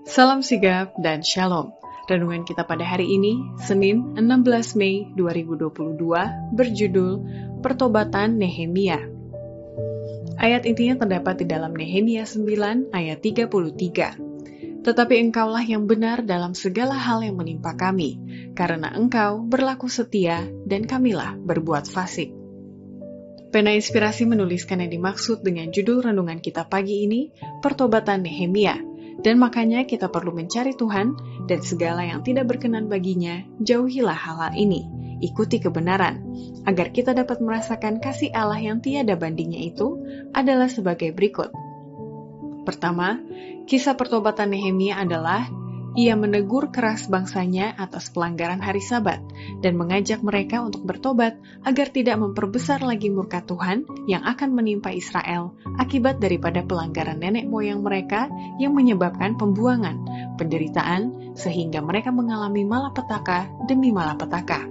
Salam sigap dan shalom. Renungan kita pada hari ini, Senin 16 Mei 2022, berjudul Pertobatan Nehemia. Ayat intinya terdapat di dalam Nehemia 9 ayat 33. Tetapi engkaulah yang benar dalam segala hal yang menimpa kami, karena engkau berlaku setia dan kamilah berbuat fasik. Pena Inspirasi menuliskan yang dimaksud dengan judul renungan kita pagi ini, Pertobatan Nehemia. Dan makanya kita perlu mencari Tuhan, dan segala yang tidak berkenan baginya, jauhilah hal-hal ini. Ikuti kebenaran, agar kita dapat merasakan kasih Allah yang tiada bandingnya itu adalah sebagai berikut. Pertama, kisah pertobatan Nehemia adalah ia menegur keras bangsanya atas pelanggaran hari Sabat dan mengajak mereka untuk bertobat agar tidak memperbesar lagi murka Tuhan yang akan menimpa Israel akibat daripada pelanggaran nenek moyang mereka yang menyebabkan pembuangan, penderitaan, sehingga mereka mengalami malapetaka demi malapetaka.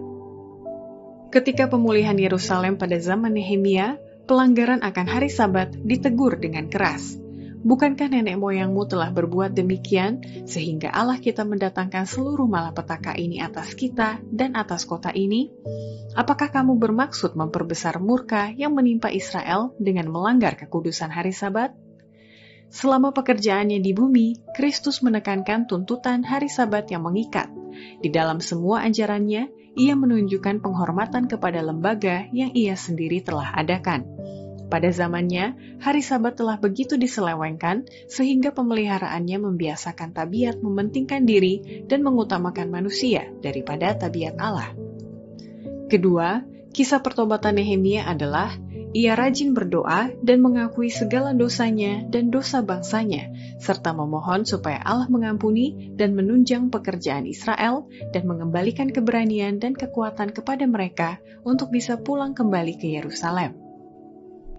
Ketika pemulihan Yerusalem pada zaman Nehemia, pelanggaran akan hari Sabat ditegur dengan keras. Bukankah nenek moyangmu telah berbuat demikian, sehingga Allah kita mendatangkan seluruh malapetaka ini atas kita dan atas kota ini? Apakah kamu bermaksud memperbesar murka yang menimpa Israel dengan melanggar kekudusan hari Sabat? Selama pekerjaannya di bumi, Kristus menekankan tuntutan hari Sabat yang mengikat. Di dalam semua ajarannya, ia menunjukkan penghormatan kepada lembaga yang ia sendiri telah adakan. Pada zamannya, hari Sabat telah begitu diselewengkan sehingga pemeliharaannya membiasakan tabiat mementingkan diri dan mengutamakan manusia daripada tabiat Allah. Kedua, kisah pertobatan Nehemia adalah ia rajin berdoa dan mengakui segala dosanya dan dosa bangsanya, serta memohon supaya Allah mengampuni dan menunjang pekerjaan Israel dan mengembalikan keberanian dan kekuatan kepada mereka untuk bisa pulang kembali ke Yerusalem.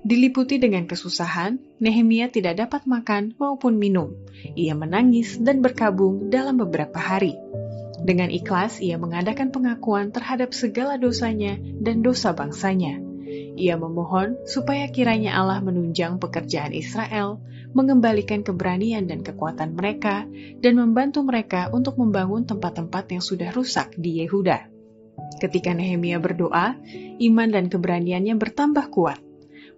Diliputi dengan kesusahan, Nehemia tidak dapat makan maupun minum. Ia menangis dan berkabung dalam beberapa hari. Dengan ikhlas, ia mengadakan pengakuan terhadap segala dosanya dan dosa bangsanya. Ia memohon supaya kiranya Allah menunjang pekerjaan Israel, mengembalikan keberanian dan kekuatan mereka, dan membantu mereka untuk membangun tempat-tempat yang sudah rusak di Yehuda. Ketika Nehemia berdoa, iman dan keberaniannya bertambah kuat.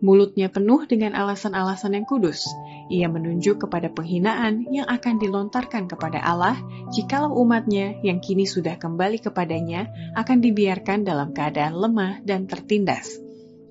Mulutnya penuh dengan alasan-alasan yang kudus. Ia menunjuk kepada penghinaan yang akan dilontarkan kepada Allah jikalau umatnya yang kini sudah kembali kepadanya akan dibiarkan dalam keadaan lemah dan tertindas.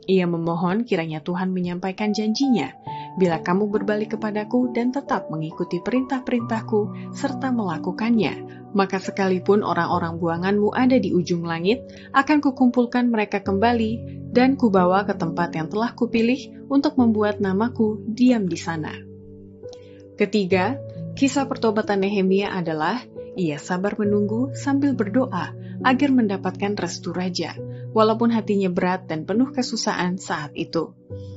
Ia memohon kiranya Tuhan menyampaikan janjinya, bila kamu berbalik kepadaku dan tetap mengikuti perintah-perintahku serta melakukannya, maka sekalipun orang-orang buanganmu ada di ujung langit, akan kukumpulkan mereka kembali dan kubawa ke tempat yang telah kupilih untuk membuat namaku diam di sana. Ketiga, kisah pertobatan Nehemia adalah ia sabar menunggu sambil berdoa agar mendapatkan restu raja, walaupun hatinya berat dan penuh kesusahan saat itu.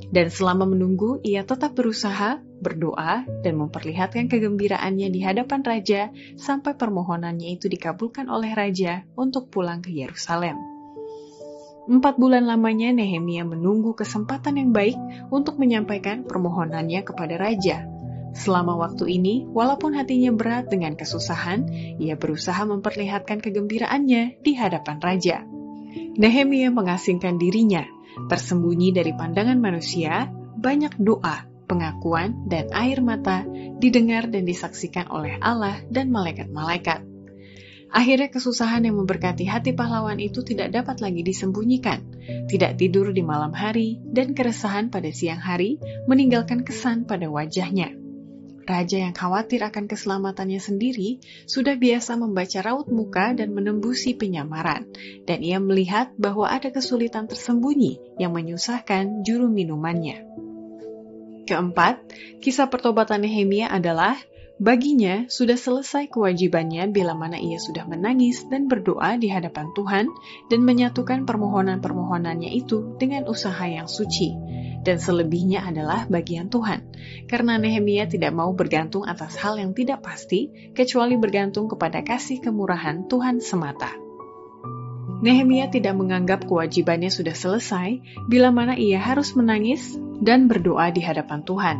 Dan selama menunggu, ia tetap berusaha, berdoa, dan memperlihatkan kegembiraannya di hadapan raja sampai permohonannya itu dikabulkan oleh raja untuk pulang ke Yerusalem. 4 bulan lamanya Nehemia menunggu kesempatan yang baik untuk menyampaikan permohonannya kepada raja. Selama waktu ini, walaupun hatinya berat dengan kesusahan, ia berusaha memperlihatkan kegembiraannya di hadapan raja. Nehemia mengasingkan dirinya, tersembunyi dari pandangan manusia, banyak doa, pengakuan, dan air mata didengar dan disaksikan oleh Allah dan malaikat-malaikat. Akhirnya kesusahan yang memberkati hati pahlawan itu tidak dapat lagi disembunyikan. Tidak tidur di malam hari dan keresahan pada siang hari meninggalkan kesan pada wajahnya. Raja yang khawatir akan keselamatannya sendiri sudah biasa membaca raut muka dan menembusi penyamaran, dan ia melihat bahwa ada kesulitan tersembunyi yang menyusahkan juru minumannya. Keempat, kisah pertobatan Nehemia adalah baginya sudah selesai kewajibannya bila mana ia sudah menangis dan berdoa di hadapan Tuhan dan menyatukan permohonan-permohonannya itu dengan usaha yang suci. Dan selebihnya adalah bagian Tuhan, karena Nehemia tidak mau bergantung atas hal yang tidak pasti, kecuali bergantung kepada kasih kemurahan Tuhan semata. Nehemia tidak menganggap kewajibannya sudah selesai bila mana ia harus menangis dan berdoa di hadapan Tuhan.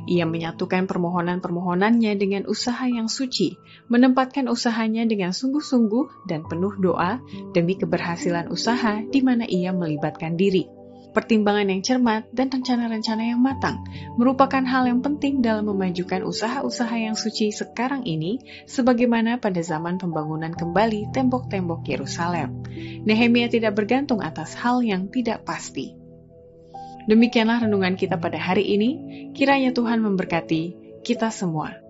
Ia menyatukan permohonan-permohonannya dengan usaha yang suci, menempatkan usahanya dengan sungguh-sungguh dan penuh doa demi keberhasilan usaha di mana ia melibatkan diri. Pertimbangan yang cermat dan rencana-rencana yang matang merupakan hal yang penting dalam memajukan usaha-usaha yang suci sekarang ini, sebagaimana pada zaman pembangunan kembali tembok-tembok Yerusalem. Nehemia tidak bergantung atas hal yang tidak pasti. Demikianlah renungan kita pada hari ini. Kiranya Tuhan memberkati kita semua.